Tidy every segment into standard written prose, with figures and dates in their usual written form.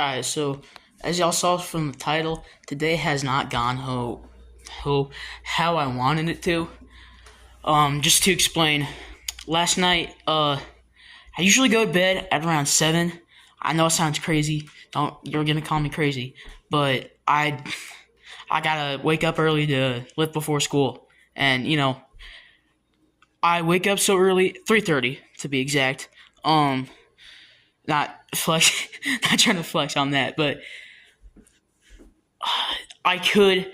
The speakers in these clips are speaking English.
Alright, so as y'all saw from the title, today has not gone how I wanted it to. Just to explain, last night, I usually go to bed at around 7. I know it sounds crazy. You're gonna call me crazy, but I gotta wake up early to lift before school, and I wake up so early, 3:30 to be exact. Not flex, not trying to flex on that, but I could,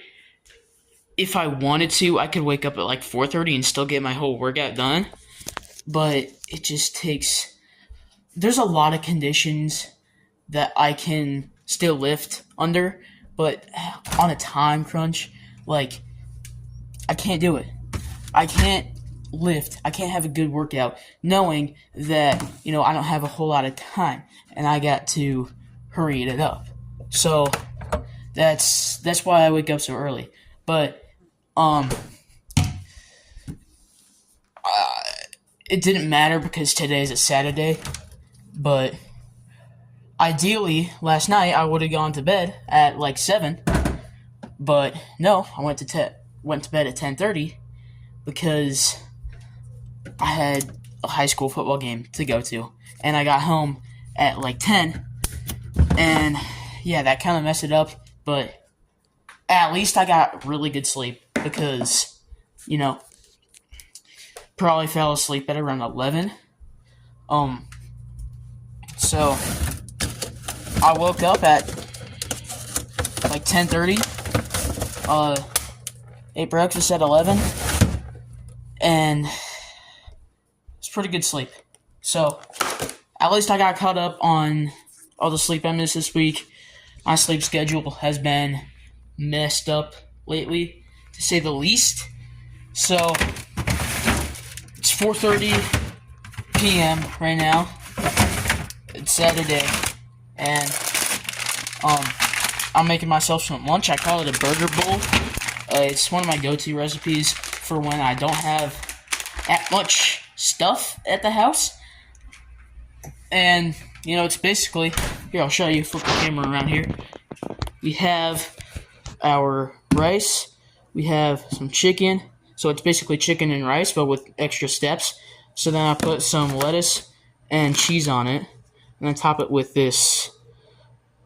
if I wanted to, I could wake up at like 4:30 and still get my whole workout done. But it just takes. There's a lot of conditions that I can still lift under, but on a time crunch, like I can't do it. I can't lift. I can't have a good workout knowing that I don't have a whole lot of time and I got to hurry it up. So that's why I wake up so early. But um, it didn't matter because today's a Saturday. But ideally, last night I would have gone to bed at like 7. But no, I went to bed at 10:30 because I had a high school football game to go to, and I got home at like 10. And yeah, that kind of messed it up. But at least I got really good sleep because, you know, probably fell asleep at around 11. So I woke up at like 10:30. Ate breakfast at 11, and it's pretty good sleep. So at least I got caught up on all the sleep I missed this week. My sleep schedule has been messed up lately, to say the least. So it's 4:30 p.m. right now. It's Saturday, and I'm making myself some lunch. I call it a burger bowl. It's one of my go-to recipes for when I don't have that much stuff at the house. And it's basically, here, I'll show you. Flip the camera around here. We have our rice. We have some chicken. So it's basically chicken and rice, but with extra steps. So then I put some lettuce and cheese on it, and then top it with this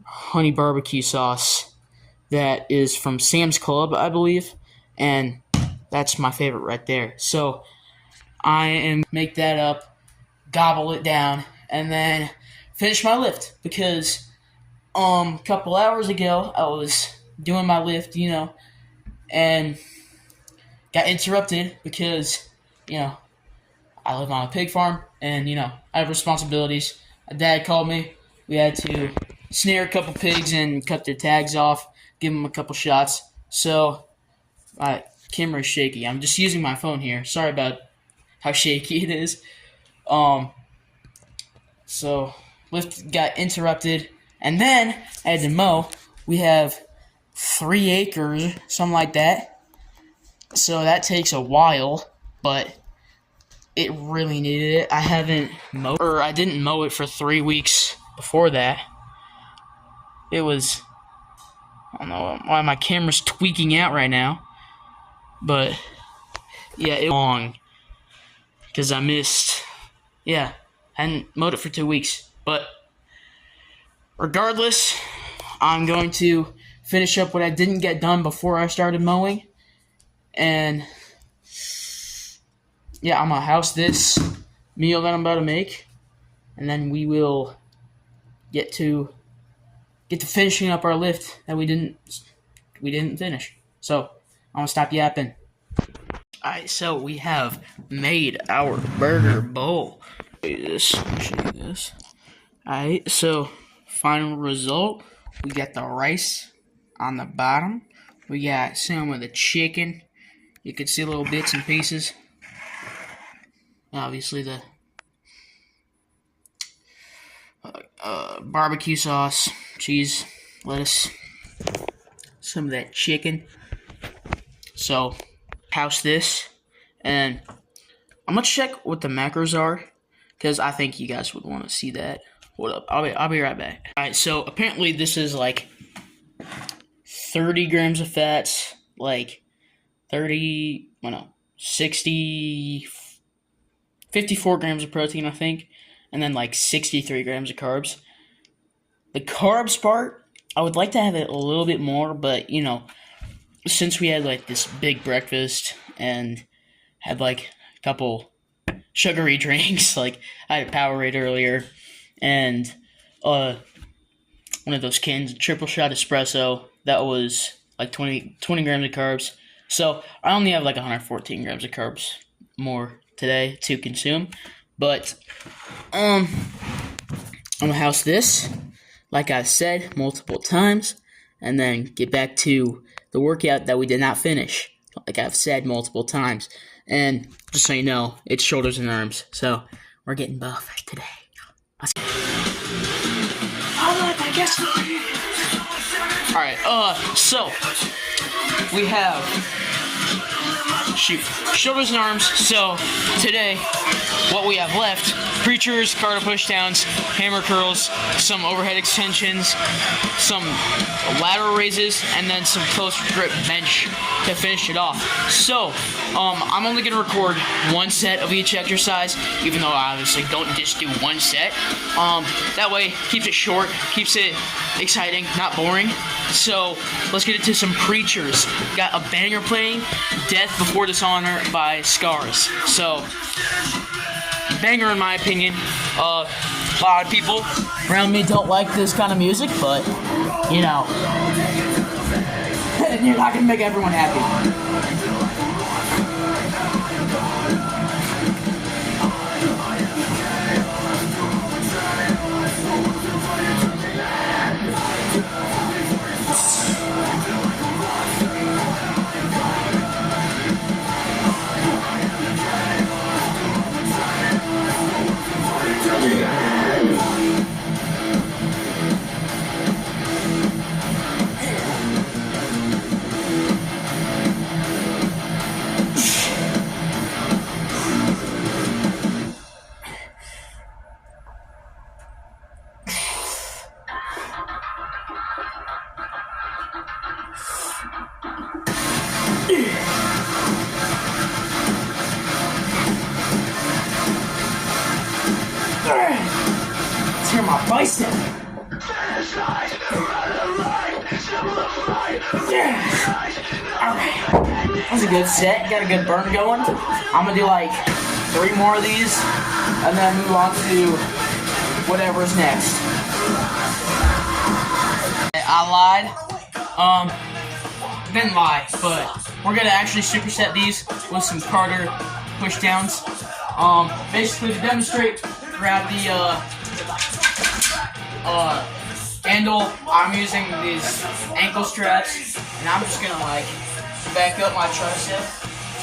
honey barbecue sauce that is from Sam's Club, I believe, and that's my favorite right there. So I am make that up, gobble it down, and then finish my lift because a couple hours ago I was doing my lift, and got interrupted because I live on a pig farm and I have responsibilities. My dad called me. We had to snare a couple pigs and cut their tags off, give them a couple shots. So my camera's shaky. I'm just using my phone here. Sorry about how shaky it is. So lift got interrupted, and then I had to mow. We have 3 acres, something like that. So that takes a while, but it really needed it. I didn't mow it for 3 weeks before that. It was, I don't know why my camera's tweaking out right now, but yeah, it was long because I missed. Yeah, hadn't mowed it for 2 weeks, but regardless, I'm going to finish up what I didn't get done before I started mowing, and yeah, I'm gonna house this meal that I'm about to make, and then we will get to finishing up our lift that we didn't finish. So I'm gonna stop yapping. Alright, so we have made our burger bowl. Let me show you this. Alright, so final result, we got the rice on the bottom. We got some of the chicken. You can see little bits and pieces. Obviously the barbecue sauce, cheese, lettuce, some of that chicken. So house this, and I'm gonna check what the macros are because I think you guys would want to see that. Hold up, I'll be right back. Alright, so apparently this is like 30 grams of fats, like 54 grams of protein, I think, and then like 63 grams of carbs. The carbs part, I would like to have it a little bit more, but you know, since we had like this big breakfast and had like a couple sugary drinks, like I had a Powerade earlier, and one of those cans, triple shot espresso, that was like 20 grams of carbs. So I only have like 114 grams of carbs more today to consume. But I'm gonna house this, like I've said multiple times, and then get back to the workout that we did not finish, like I've said multiple times. And just so you know, it's shoulders and arms. So we're getting buff today. Alright, so we have shoulders and arms. So today, what we have left: preachers, cardio pushdowns, hammer curls, some overhead extensions, some lateral raises, and then some close grip bench to finish it off. So I'm only gonna record one set of each exercise, even though I obviously don't just do one set. That way keeps it short, keeps it exciting, not boring. So let's get into some preachers. Got a banger playing, Death Before Dishonor by Scars. So banger in my opinion. A lot of people around me don't like this kind of music, but you know, you're not gonna make everyone happy. Let's hear my bicep. Alright. That was a good set. Got a good burn going. I'm gonna do like 3 more of these and then move on to whatever's next. I lied. Didn't lie, but we're gonna actually superset these with some Carter pushdowns. Basically to demonstrate, grab the handle. I'm using these ankle straps, and I'm just gonna like back up my tricep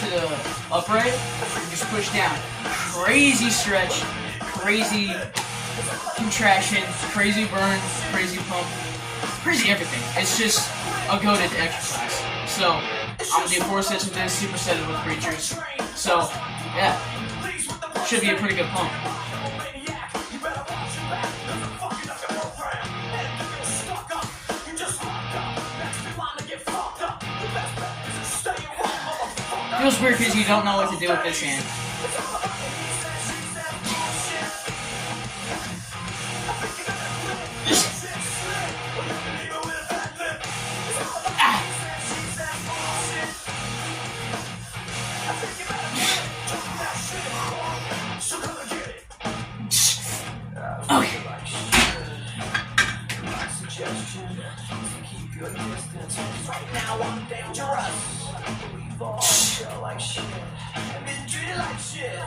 to the upright and just push down. Crazy stretch, crazy contraction, crazy burn, crazy pump, crazy everything. It's just a goated exercise. So I'm gonna do 4 sets with this, superset it with preachers. So yeah, should be a pretty good pump. Feels weird because you don't know what to do with this hand. Okay. Like shit, I've been treated like shit.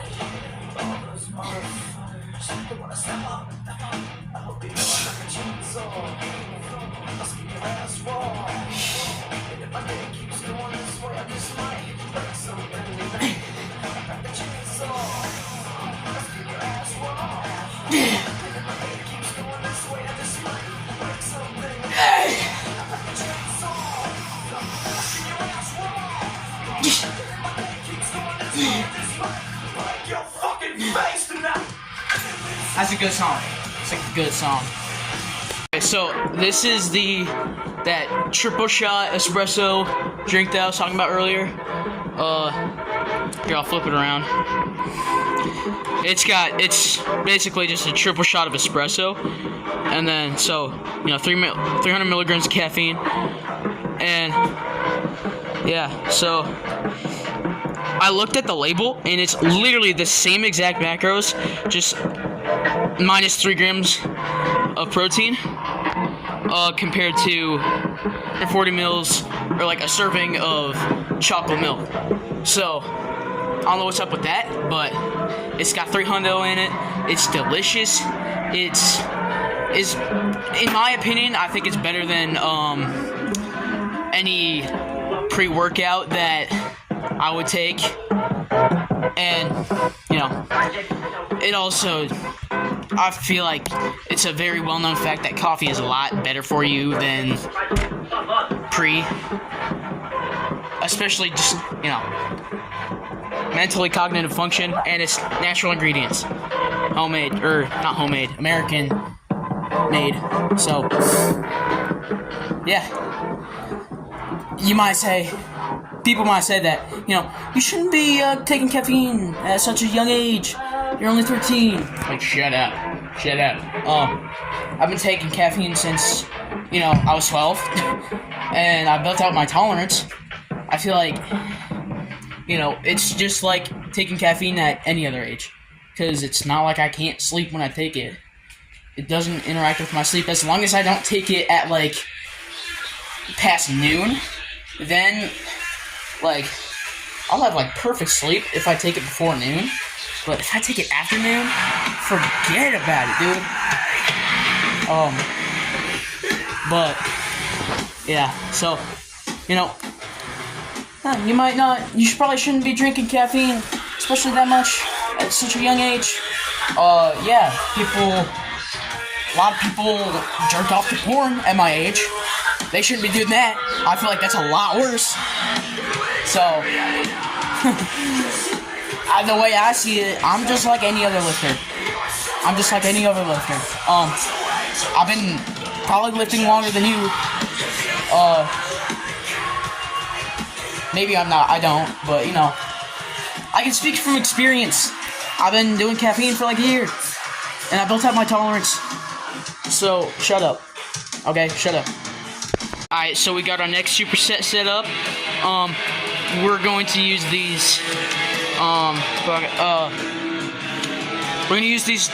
All those motherfuckers, they wanna step up. I hope you know I'm like a chainsaw. Must keep your ass raw. And if my day keeps going this way, I just might break so badly. I'm like a chainsaw. Must keep your ass raw. And if my day keeps going this way, I just might break so badly. I'm like a chainsaw. Must keep your ass raw. That's a good song. So It's a good song. Okay, so this is that triple shot espresso drink that I was talking about earlier. Here, I'll flip it around. It's basically just a triple shot of espresso, and then 300 milligrams of caffeine, and yeah. So I looked at the label, and it's literally the same exact macros, just minus 3 grams of protein, compared to 40 mils or like a serving of chocolate milk. So I don't know what's up with that, but it's got 3 hundo in it. It's delicious. Is in my opinion, I think it's better than any pre-workout that I would take. And it also, I feel like it's a very well-known fact that coffee is a lot better for you than pre, especially just mentally cognitive function, and it's natural ingredients, homemade, or not homemade, American made. So yeah, people might say that you shouldn't be taking caffeine at such a young age. You're only 13. Like, shut up. I've been taking caffeine since I was 12, and I built out my tolerance. I feel like it's just like taking caffeine at any other age, because it's not like I can't sleep when I take it. It doesn't interact with my sleep. As long as I don't take it at like past noon, then like I'll have like perfect sleep if I take it before noon. But if I take it after noon, forget about it, dude. But yeah, so you probably shouldn't be drinking caffeine, especially that much at such a young age. Yeah, a lot of people jerk off to porn at my age. They shouldn't be doing that. I feel like that's a lot worse. So, the way I see it, I'm just like any other lifter. I've been probably lifting longer than you. Maybe I'm not, I don't, but I can speak from experience. I've been doing caffeine for like a year, and I built up my tolerance. So, shut up. Okay, shut up. Alright, so we got our next superset set up. We're going to use these, we're going to use these,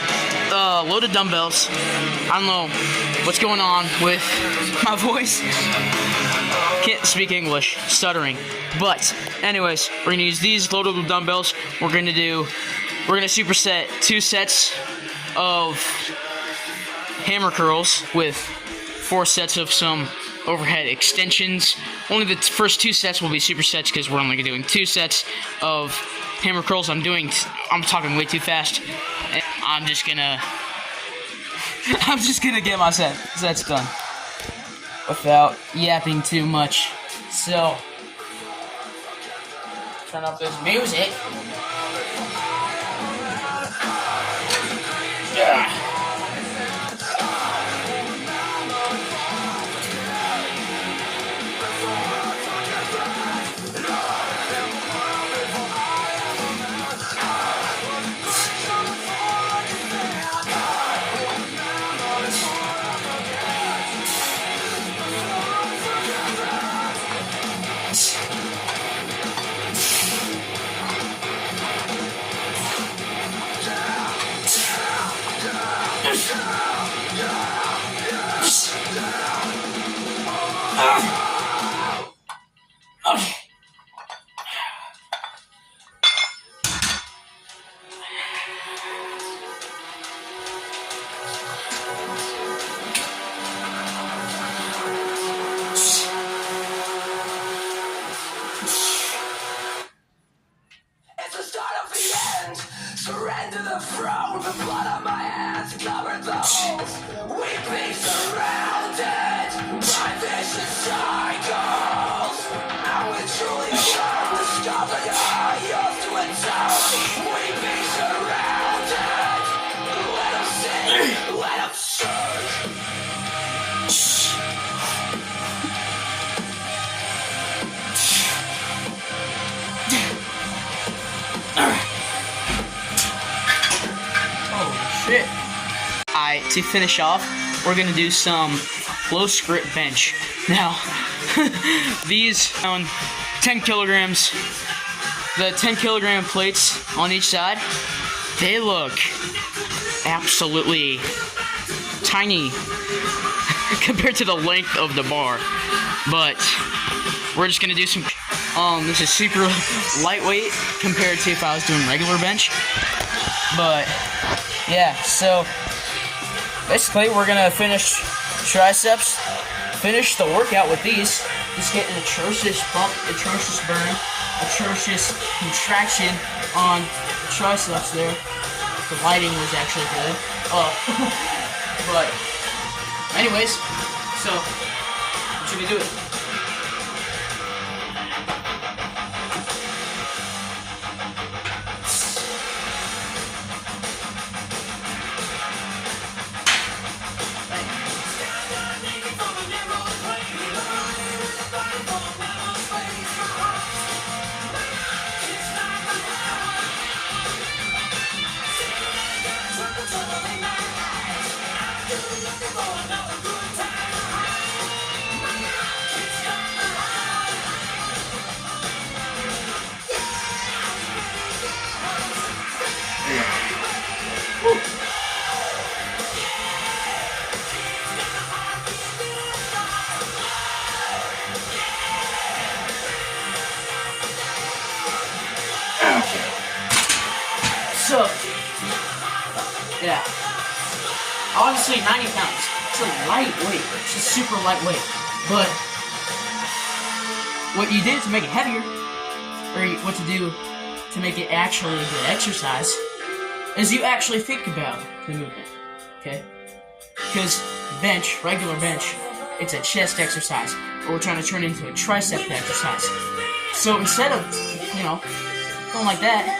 loaded dumbbells. I don't know what's going on with my voice. Can't speak English, stuttering. But, anyways, we're going to use these loaded dumbbells. We're going to superset 2 sets of hammer curls with 4 sets of some overhead extensions. Only the first 2 sets will be supersets because we're only doing 2 sets of hammer curls. I'm talking way too fast. And I'm just gonna get my sets done without yapping too much. So, turn up this music. Yeah. Surrender the throne, the blood on my hands covered the holes. Weeping surrounded by vicious to finish off, we're gonna do some low script bench. Now, these on 10 kilograms, the 10 kilogram plates on each side, they look absolutely tiny compared to the length of the bar. But we're just gonna do some. This is super lightweight compared to if I was doing regular bench. But yeah, so basically we're gonna finish triceps, finish the workout with these. Just get an atrocious pump, atrocious burn, atrocious contraction on the triceps there. The lighting was actually good. But anyways, so what should we do it? So, yeah, obviously 90 pounds. It's a lightweight. It's just super lightweight. But what you did to make it heavier, or what to do to make it actually a good exercise, is you actually think about the movement. Okay? Because bench, regular bench, it's a chest exercise, but we're trying to turn it into a tricep exercise. So instead of, going like that,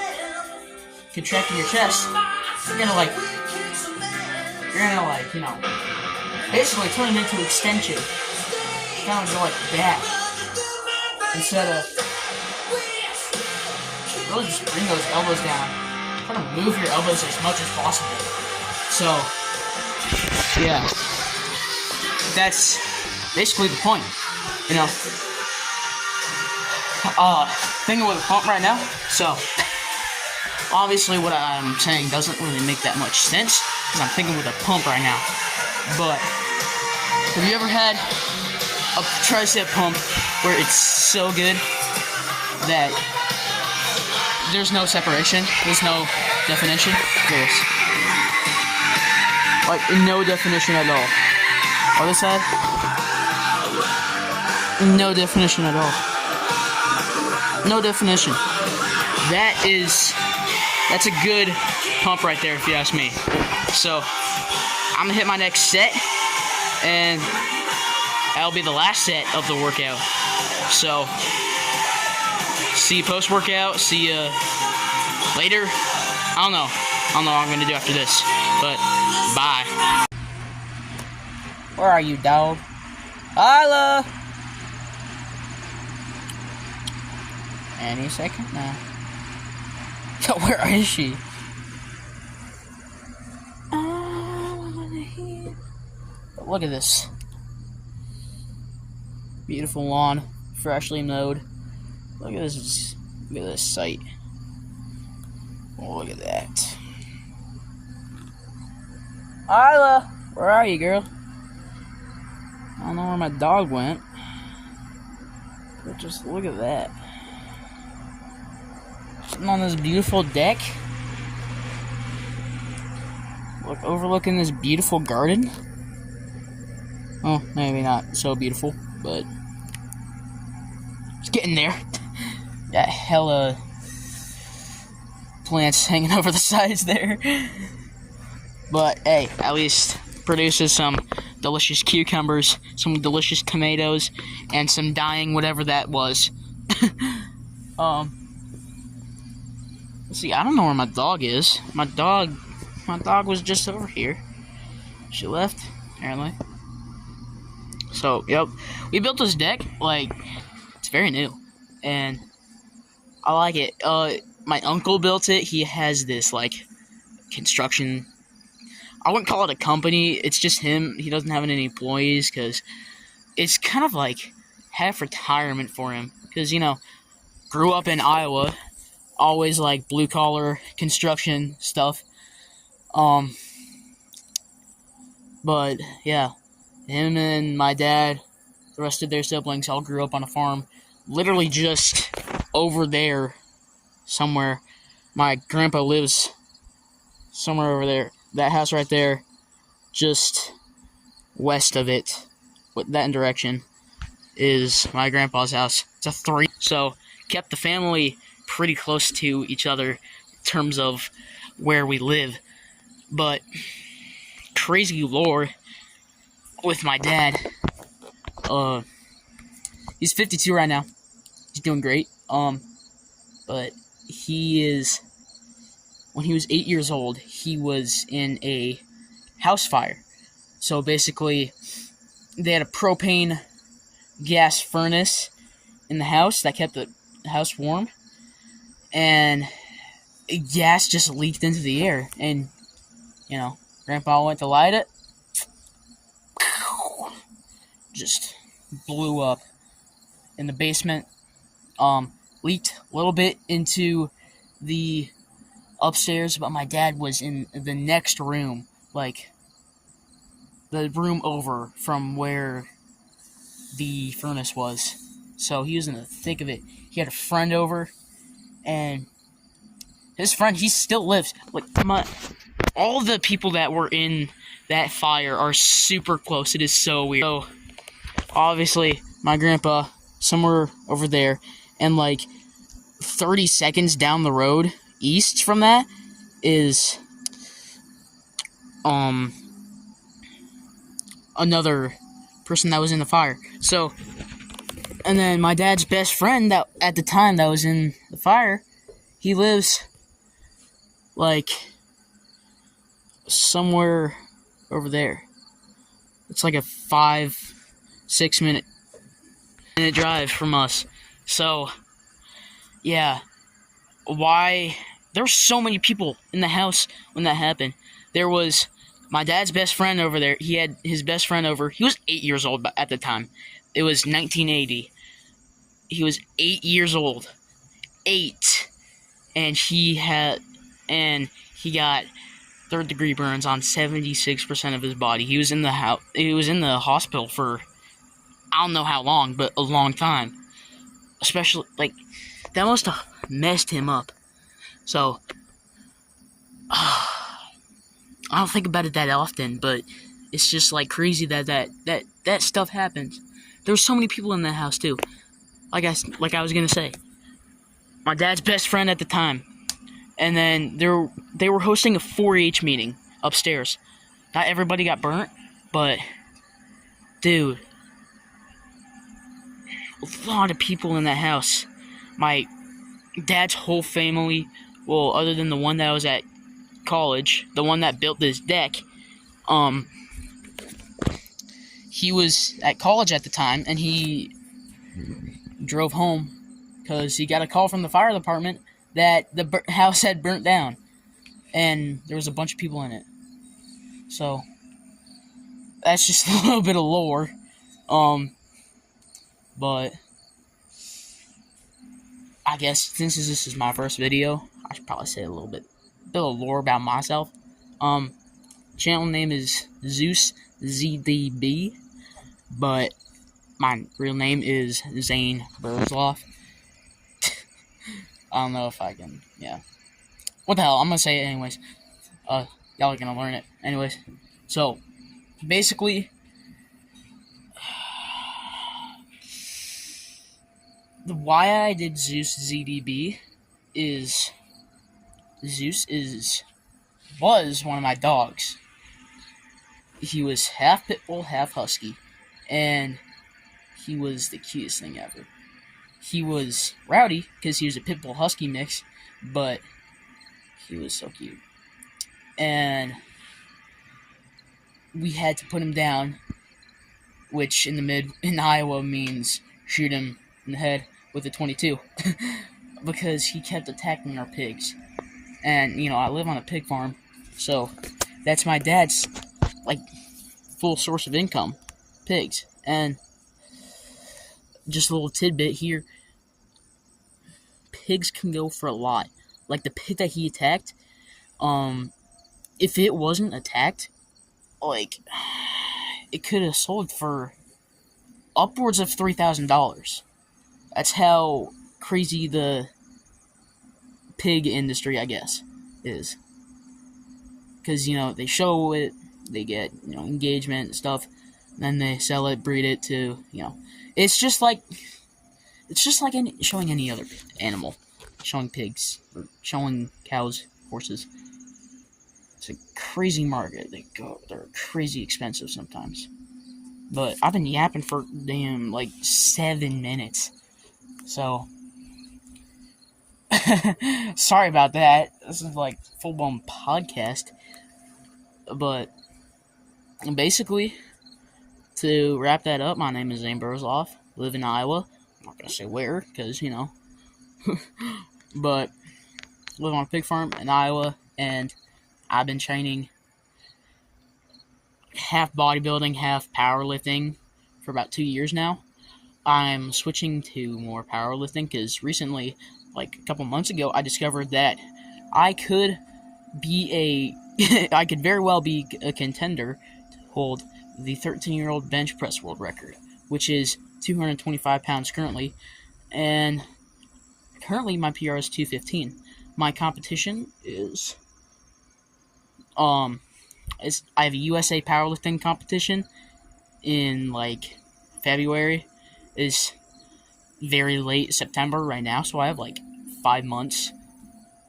contracting your chest, you're gonna basically turn it into extension. Kind of go like that. Instead of really just bring those elbows down. Try to move your elbows as much as possible. So, yeah. That's basically the point. Thinking with a pump right now, so obviously what I'm saying doesn't really make that much sense, because I'm thinking with a pump right now. But have you ever had a tricep pump where it's so good that there's no separation, there's no definition? Yes. Like, no definition at all. Other side? No definition at all. No definition. That's a good pump right there, if you ask me. So, I'm gonna hit my next set, and that'll be the last set of the workout. So, see you post-workout, see you later. I don't know what I'm gonna do after this, but bye. Where are you, dog? Isla! Any second now. Where is she? Look at this. Beautiful lawn, freshly mowed. Look at this sight. Oh, look at that. Isla, where are you, girl? I don't know where my dog went. But just look at that. Sitting on this beautiful deck. Look, overlooking this beautiful garden. Oh, maybe not so beautiful, but it's getting there. Got hella plants hanging over the sides there. But hey, at least produces some delicious cucumbers, some delicious tomatoes, and some dying whatever that was. Let's see, I don't know where my dog is. My dog was just over here. She left, apparently. So, yep. We built this deck, it's very new. And I like it. My uncle built it. He has this, construction I wouldn't call it a company. It's just him. He doesn't have any employees because it's kind of like half retirement for him. Because, grew up in Iowa, always like blue collar construction stuff. But yeah, him and my dad, the rest of their siblings, all grew up on a farm, literally just over there somewhere. My grandpa lives somewhere over there. That house right there, just west of it, with that direction, is my grandpa's house. It's a 3. So, kept the family pretty close to each other in terms of where we live. But, crazy lore with my dad. He's 52 right now. He's doing great. But he is... When he was 8 years old, he was in a house fire. So basically, they had a propane gas furnace in the house that kept the house warm. And gas just leaked into the air. And, Grandpa went to light it. Just blew up in the basement. Leaked a little bit into the upstairs, but my dad was in the next room, like the room over from where the furnace was. So he was in the thick of it. He had a friend over, and his friend, he still lives. Like, all the people that were in that fire are super close. It is so weird. So, obviously, my grandpa, somewhere over there, and like 30 seconds down the road, east from that, is another person that was in the fire. So, and then my dad's best friend that at the time that was in the fire, he lives like somewhere over there. It's like a 5-6 minute drive from us. So yeah, why there were so many people in the house when that happened. There was my dad's best friend over there. He had his best friend over. He was 8 years old at the time. It was 1980. He was 8 years old. 8. And he got third-degree burns on 76% of his body. He was in the hospital for I don't know how long, but a long time. Especially, like, that must have messed him up. So, I don't think about it that often, but it's just, like, crazy that stuff happens. There were so many people in that house, too. Like I was gonna say. My dad's best friend at the time. And then they were hosting a 4-H meeting upstairs. Not everybody got burnt, but, dude, a lot of people in that house. My dad's whole family, well, other than the one that was at college, the one that built this deck, he was at college at the time, and he drove home because he got a call from the fire department that the house had burnt down, and there was a bunch of people in it. So, that's just a little bit of lore. But I guess since this is my first video, I should probably say a little bit of lore about myself. Channel name is Zeus ZDB, but my real name is Zane Burzloff. I don't know if I can, yeah. What the hell, I'm gonna say it anyways. Y'all are gonna learn it. Anyways, so, basically, why I did Zeus ZDB is, Zeus was one of my dogs. He was half pit bull, half husky, and he was the cutest thing ever. He was rowdy, because he was a pit bull husky mix, but he was so cute. And we had to put him down, which in Iowa means shoot him in the head with a .22, because he kept attacking our pigs. And, I live on a pig farm, so that's my dad's, like, full source of income, pigs. And just a little tidbit here, pigs can go for a lot. Like, the pig that he attacked, if it wasn't attacked, like, it could have sold for upwards of $3,000. That's how crazy the pig industry, I guess, is. Because, they show it, they get, engagement and stuff, and then they sell it, breed it to, it's just like showing any other animal. Showing pigs, or showing cows, horses. It's a crazy market. They're crazy expensive sometimes. But I've been yapping for damn, 7 minutes. So, sorry about that. This is full-blown podcast. But, basically, to wrap that up, my name is Zane Burzloff. Live in Iowa. I'm not going to say where, because, but, live on a pig farm in Iowa, and I've been training half bodybuilding, half powerlifting for about 2 years now. I'm switching to more powerlifting because recently, a couple months ago, I discovered that I could I could very well be a contender to hold the 13-year-old bench press world record, which is 225 pounds currently, and currently my PR is 215. My competition is, I have a USA powerlifting competition in, February. Is very late September right now, so I have, 5 months,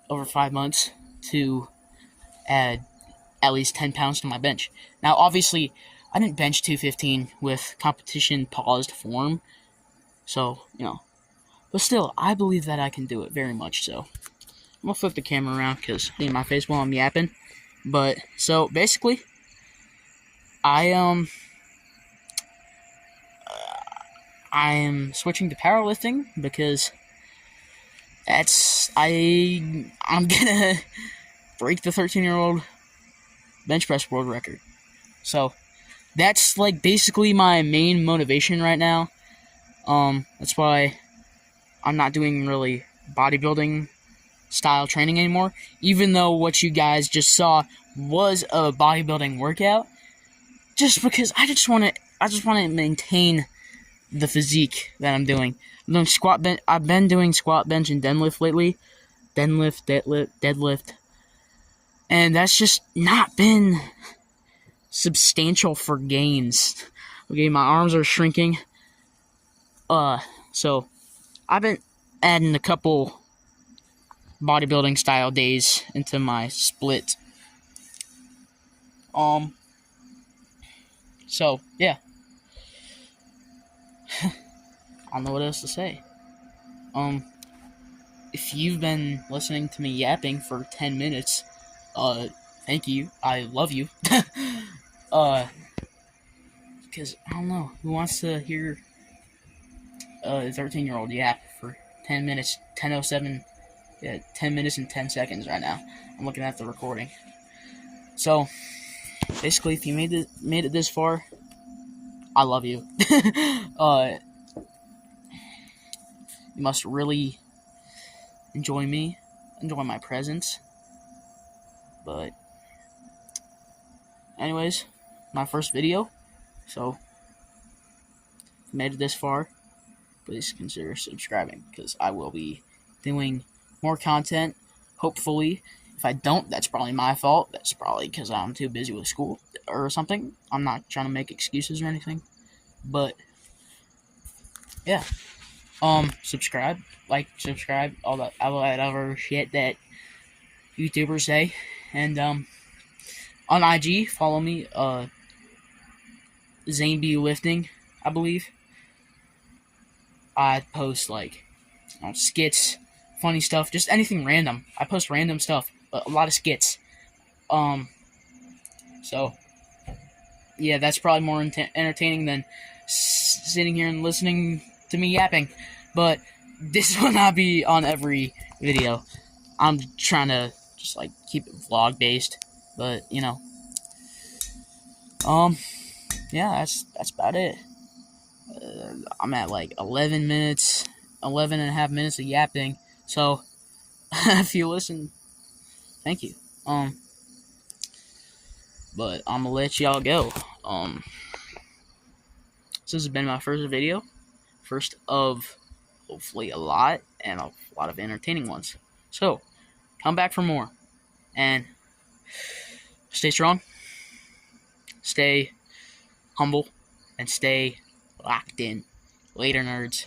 over 5 months, to add at least 10 pounds to my bench. Now, obviously, I didn't bench 215 with competition paused form, so, but still, I believe that I can do it, very much so. I'm gonna flip the camera around, because in my face while I'm yapping. But, so, basically, I am switching to powerlifting, because I'm gonna break the 13-year-old bench press world record. So, that's, basically my main motivation right now. That's why I'm not doing really bodybuilding style training anymore, even though what you guys just saw was a bodybuilding workout, just because I just want to maintain the physique that I'm doing. I'm doing squat bench. I've been doing squat, bench, and deadlift lately. Deadlift, and that's just not been substantial for gains. Okay, my arms are shrinking. So I've been adding a couple bodybuilding style days into my split. So yeah. I don't know what else to say. If you've been listening to me yapping for 10 minutes, thank you. I love you. Because, I don't know, who wants to hear a 13-year-old yap for 10 minutes, 10:07, 10 minutes and 10 seconds right now. I'm looking at the recording. So, basically, if you made it this far, I love you. You must really enjoy me, enjoy my presence. But, anyways, my first video. So, if you made it this far, please consider subscribing, because I will be doing more content, hopefully. If I don't, that's probably my fault. That's probably because I'm too busy with school or something. I'm not trying to make excuses or anything. But, yeah. Subscribe, all that other shit that YouTubers say. And, on IG, follow me, Zane B Lifting, I believe. I post, skits, funny stuff, just anything random. I post random stuff, a lot of skits. So, yeah, that's probably more entertaining than sitting here and listening to me yapping. But this will not be on every video. I'm trying to just, keep it vlog-based. But, Yeah, that's about it. I'm at like 11 minutes, 11 and a half minutes of yapping. So, if you listen, thank you. But I'm gonna let y'all go. This has been my first video, first of hopefully a lot and a lot of entertaining ones. So, come back for more and stay strong, stay humble, and stay locked in. Later, nerds.